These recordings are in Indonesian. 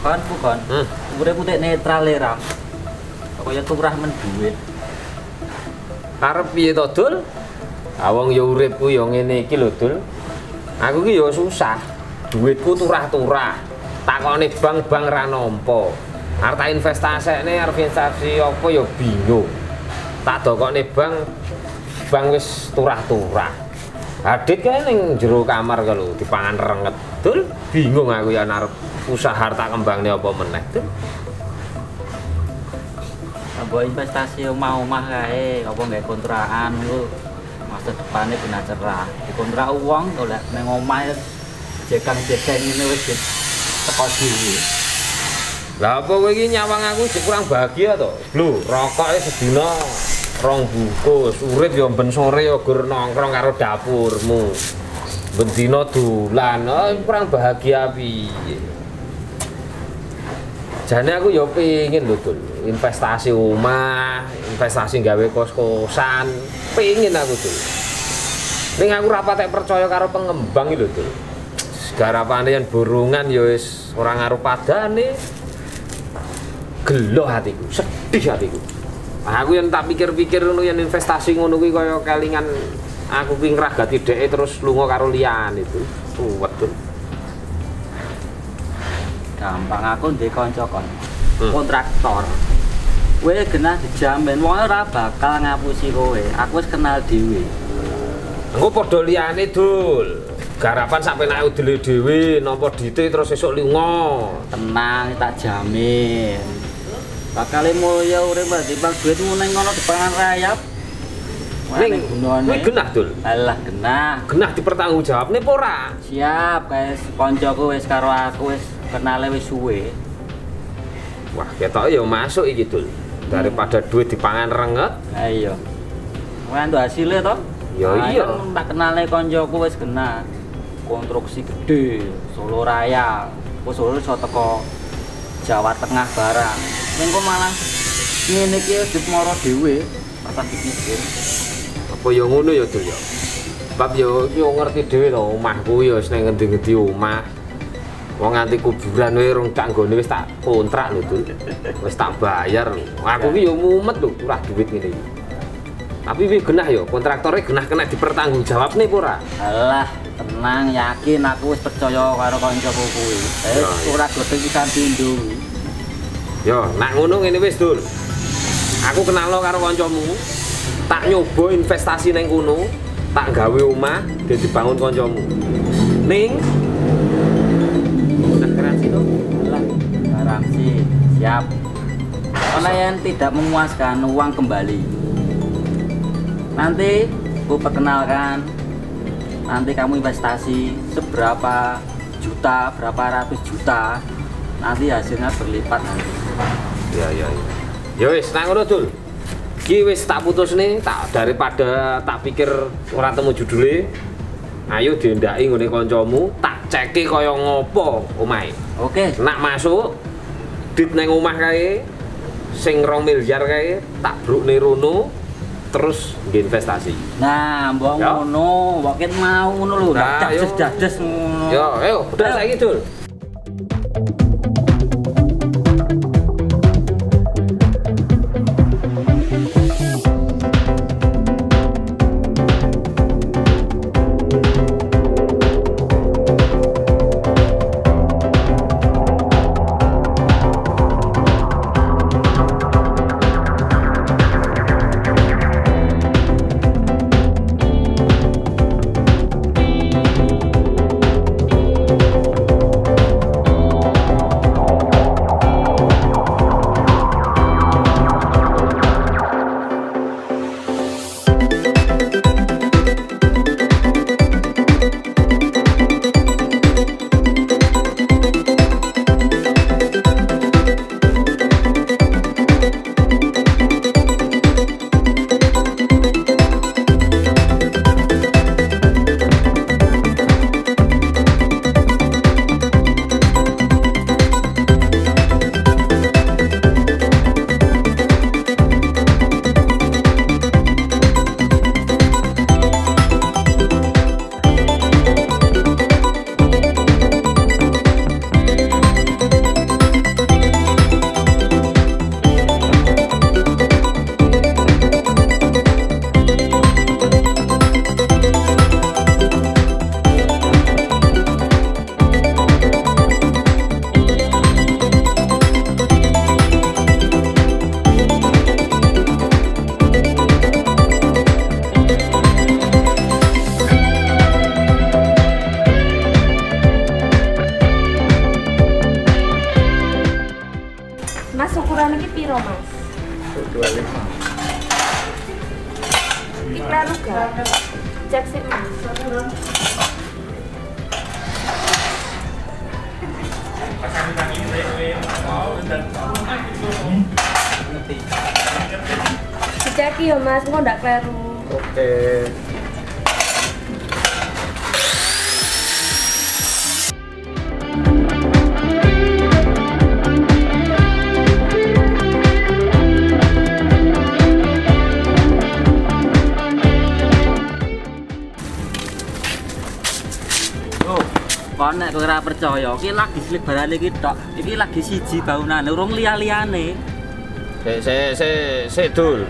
Kon. Urip putih netral ya, Ram. Kaya turah men duit. Arep piye to, Dul? Wong ya uripku ya ngene iki lho, Dul. Aku ki ya susah. Duitku turah-turah. Takone bank ra nampa. Arep tak investasi apa ya bingung. Tak dokone bank wis turah-turah. Adit kae ning jero kamar kalau dipangan renget. Dul, bingung aku ya arep usaha tak kembangne apa meneh, Dul. Mbok investasi omah-omah kae, apa nggae kontrakan lu. Masa depannya benar cerah. Dikontrak uang golek nang omah jekang-jekang ngene wis teko dhewe. Lah apa kowe iki nyawang aku jek kurang bahagia to? Lho, rokoke sedina 2 bungkus, urip ya ben sore ya gur nongkrong karo dapurmu. Ben dina dolan, kurang bahagia piye? Jane aku ya pengin lho, Dul. Investasi omah, investasi gawe kos-kosan, pengin aku, Dul. Ning aku ora patek percaya karo pengembang iki lho, Dul. Garapane yen borongan ya wis ora ngaruh padane. Gelo hatiku, sedih hatiku. Aku yang tak pikir-pikir ngono yen investasi ngono kuwi kaya kelingan aku kuwi ngragati dheke terus lunga karo liyane itu. Suwet, Dul. Gampang aku ndek kanca kontraktor. Kowe genah dijamin wong ora bakal ngapusi kowe. Aku wis kenal dhewe. Engko padha liyane, Dul. Garapan sak penake udele dhewe nampa dite terus esuk lunga. Tenang tak jamin. Bakal mulya urip dibang duit ning ngono dipangan rayap. Ning kowe genah, Dul. Alah genah. Genah dipertanggungjawabne apa ora? Siap, guys. Koncoku wis karo aku wis kenale wis suwe. Wah, ketoke ya masuk iki, Dul. Daripada duit dipangan renget. Ha iya. Ngandho hasilnya to? Ya iya. Tak kenale koncoku wis genah. Konstruksi gede, Solo Raya. Wis Solo iso teko Jawa Tengah barang. Ning kok malah ngene iki wis dimoro dhewe, pas dipikir. Apa ya ngono ya, Dul ya. Bab yo ngerti dhewe to, omahku ya wis ning ngendi-ngendi omah. Wong nganti kuburan wae rong tak nggone wis tak kontrak lho, Dul. Wis tak bayar lho. Aku ki yo mumet lho turah duit ngene iki. Tapi piye genah yo, kontraktore genah kena dipertanggungjawabne apa ora? Alah, tenang, yakin aku wis percaya karo kancaku kuwi. Ora gledeg pisan pindho. Yo, nak ngono ngene wis, Dul. Aku kenalno karo kancamu. Tak nyoba investasi nang kono, tak gawe omah dan dibangun kancamu. Ning garansi to? Alah, garansi. Siap. Kalau yang tidak memuaskan uang kembali. Nanti aku perkenalkan. Nanti kamu investasi seberapa juta, berapa ratus juta. Nanti hasilnya berlipat nanti. Ya. Ya wis, nang ngono, Dul. Ki wis tak putusne, tak daripada tak pikir ora temu judule. Ayo diendaki ngene kancamu, tak ceki kaya ngopo omahe. Oke. Nak masuk dit nang omah kae sing 2 miliar kae tak brukne rono terus nggih investasi. Nah, mbok ngono, mbok ket mau ngono lho, dados ngono. Yo, ayo, udah saiki, Dul. dicek sih Mas. Dicek ya Mas, kok ndak kleru. Oke. Kon nek kowe ora percaya, iki lagi selibarane iki tok. Iki lagi siji bangunane, urung liya-liyane. Sik Dul.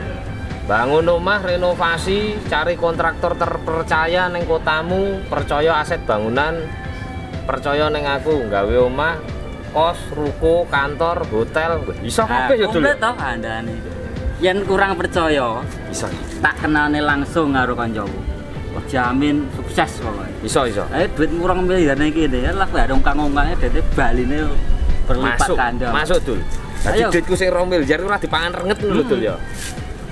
Bangun omah, renovasi, cari kontraktor terpercaya ning kotamu, percaya aset bangunan, percaya ning aku gawe omah, kos, ruko, kantor, hotel, iso kabeh ya Dul. Komplit to kandhane. Yen kurang percaya, Iso. tak kenalne langsung karo kancaku. Jamin sukses pokoknya. Iso. Duit kurang miliar iki ya lah gak ongkang-ongkangnya dadi baline berlipat ganda. Masuk Dul. Dadi Ayo. duitku sing 2 miliar ora dipangan renget lho Dul ya.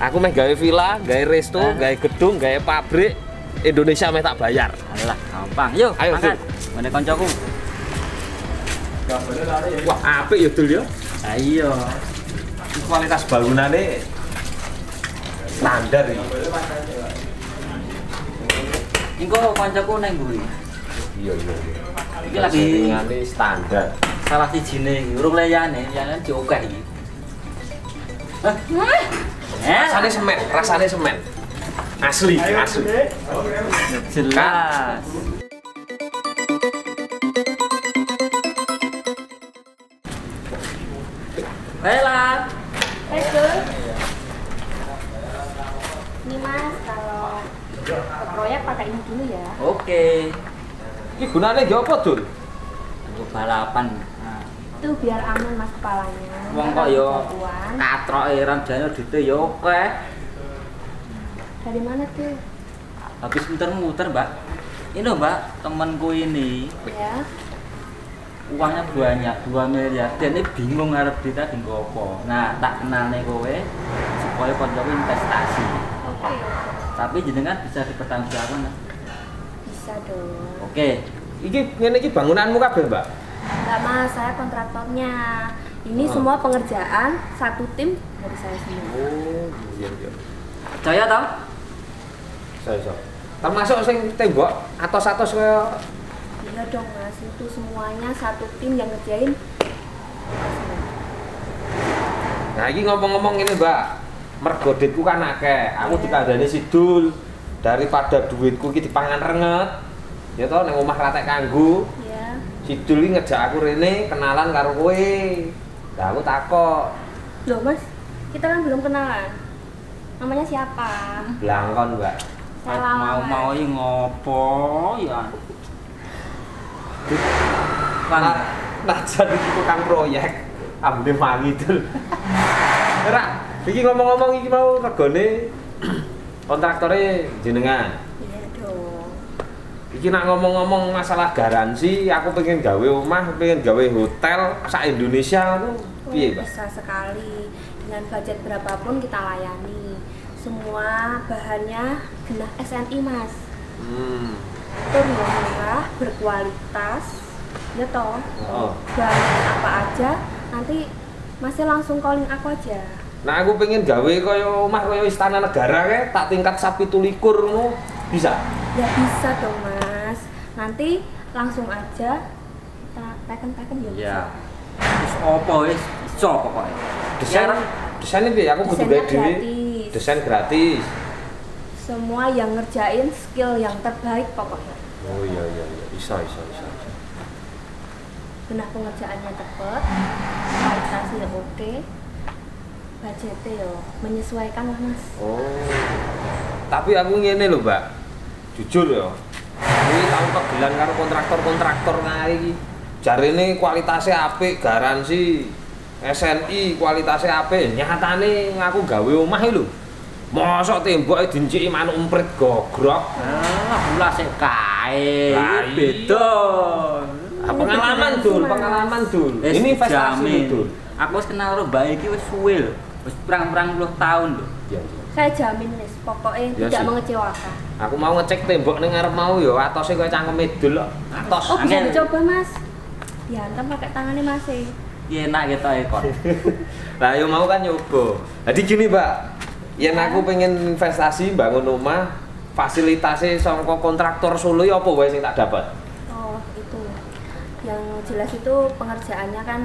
Aku meh gawe villa, gawe resto, gawe gedung, gawe pabrik, Indonesia meh tak bayar. Alah, gampang. Yuk, Ayo, mangkat. Dul. Mene kancaku. Wah, apik ya Dul ya. Ha iya. Kualitas bangunannya standar iki. Engko kancaku nang mburi. Iya. Iki lagi ngene standar. salah sijine iki, urung leyane, yang diokeh iki. Rasane semen. Asli. Jelas. Bella. Ini Mas, kalau ke proyek pakai ini dulu ya. Oke. Iki gunane nggih apa, Dul? Untuk balapan. Nah, Itu biar aman Mas kepalanya. wong kok yo Bantuan. katroke ramjane duite yo akeh. Dari mana tuh? Habis muter-muter, Mbak. Ini loh, Mbak, temanku ini Ya. uangnya banyak, 2 miliar. Dan ini bingung ngarep duitnya tinggal apa. Nah, tak kenalnya kowe supaya koncoku investasi. Oke. Tapi jenengan bisa dipertanggungjawabkan. Nah. Bisa dong. Oke. Iki ngene iki bangunanmu kabeh, Mbak? Enggak Mas, saya kontraktornya. Ini Oh. semua pengerjaan satu tim dari saya semua. Oh, iya. Percaya toh? Iso. Termasuk sing tembok atos-atos kaya Iya dong Mas, itu semuanya satu tim yang ngerjain. Nah, iki ngomong-ngomong ini, Mbak. Mergo duitku kan akeh. Aku dikandani si Dul. Daripada duitku iki dipangan renget. Ya toh ning omah ratek kanggo. Ya. Si Dul iki ngejak aku rene kenalan karo kowe. Lah aku takok, Loh Mas, kita kan belum kenalan. Namanya siapa? "Blangkon, Mbak." Saya Lala. Mau iki ngopo ya? Nah, jadi tukang proyek. Ambe mangi Dul. Ora, iki ngomong-ngomong iki mau regane kontraktore jenengan. Iya dong. Iki nak ngomong-ngomong masalah garansi, aku pengen gawe omah, pengen gawe hotel sak Indonesia itu piye, Mbak? Bisa sekali. Dengan budget berapapun kita layani. Semua bahannya genah SNI Mas. Itu murah, berkualitas. Ya toh. Oh. Bahan apa aja, nanti masih langsung calling aku aja. Nah, aku pengen gawe kaya omah kaya istana negara kae, tak tingkat 17 ngono. Bisa? Ya bisa dong Mas. Nanti langsung aja kita teken-teken ya. Ya. Terus opo wis iso pokoke. Desainnya piye? Aku kudu gawe Desainnya dhewe. gratis. Desain gratis. Semua yang ngerjain skill yang terbaik pokoknya. Oh iya. Bisa. Benah pengerjaannya cepet, kualitasnya oke, budgetnya yo menyesuaikan lah Mas. Oh. Tapi aku ngene lho, Mbak. Jujur ya. Ini tau kegelan karo kontraktor kae iki. Jarene kualitasnya apik, garansi SNI kualitasnya apik. Nyatane aku gawe omah iki lho. Mosok temboke dinciki manuk emprit gogrok. Ah, pula sik kae. Lah, Beda. Pengalaman Dul. Wis Ini investasi dijamin. Dul. Aku wis kenal karo Mbak iki wis suwe lho. Wis pirang-pirang puluh tahun lho. Iya. Saya jamin wis, pokoknya Ya tidak sih. mengecewakan. Aku mau ngecek tembok ning ngarep mau ya atose koyo cangkem edul kok. Atos. Oh, bisa angel. dicoba, Mas. Dihantam pakai tangannya Mas. Iya enak gitu ekor. Lah yo mau kan nyoba. Jadi gini, Mbak. Yen aku pengen investasi bangun rumah, fasilitasnya saka kontraktor Solo ya apa wae sing tak dapat? Oh, itu. Yang jelas itu pengerjaannya kan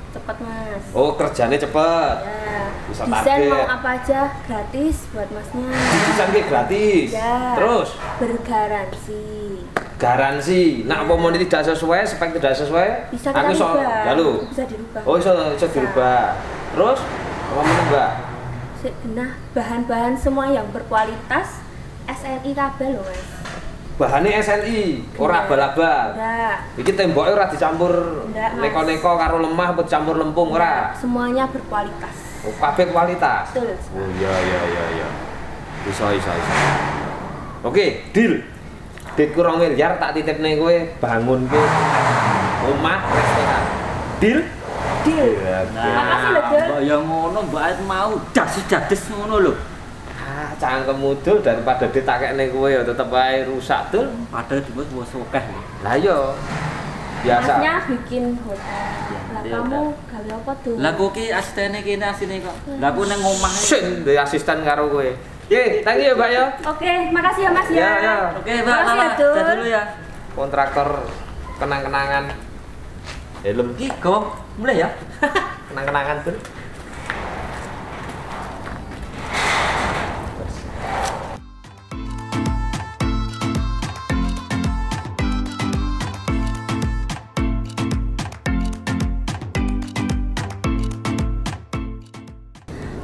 cepet, Mas. Oh, kerjanya cepet. Ya. Bisa Desain target. mau apa aja gratis buat Masnya. Desain ki gratis. Ya. Terus Bergaransi. garansi. Nah, apa mau tidak sesuai, spek tidak sesuai, Bisa aku kita rubah. ya lu. Bisa dirubah. Oh, iso dirubah. Terus apa meneh, Mbak? Nah, bahan-bahan semua yang berkualitas SNI kabel loh, Mas. Bahannya SNI, ora Iya. abal-abal. Enggak. Iki temboknya ora dicampur Nggak, Mas. neko-neko karo lemah atau campur lempung ora. Semuanya berkualitas. Oh, kabeh kualitas. Betul. Oh iya. Bisa. Oke, deal. Duitku 2 miliar tak titipne kowe bangun ke omah restoran. Deal? Deal. Makasih lho, Dul. Mbak ya ngono, Mbak Ait mau das ngono lho. Ah, cangkem mudul daripada ditakekne kowe ya tetep wae rusak, Dul. Padahal dibuat wis akeh. Lah iya. Biasa. Masnya bikin hotel. Lah Iya, kamu gawe apa tuh? Lah kok ki asistene kene asine kok. Lah aku nang omah iki. Sing duwe asisten karo kowe. Ye, thank you ya, Mbak ya. Oke, makasih ya Mas ya. Ya. Oke, Mbak, Makasih ya, Mama. Dul. Dah dulu ya. Kontraktor kenang-kenangan helm Ki, go. Mulai ya. kenang-kenangan tuh.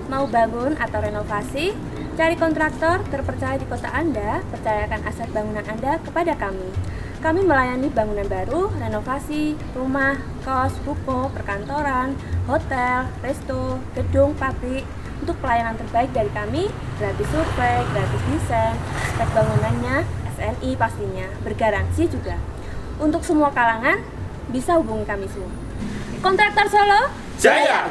Mau bangun atau renovasi? Cari kontraktor terpercaya di kota Anda, percayakan aset bangunan Anda kepada kami. Kami melayani bangunan baru, renovasi, rumah, kos, ruko, perkantoran, hotel, resto, gedung, pabrik. Untuk pelayanan terbaik dari kami, gratis survei, gratis desain, spek bangunannya, SNI pastinya, bergaransi juga. Untuk semua kalangan, bisa hubungi kami semua. Kontraktor Solo, Jaya.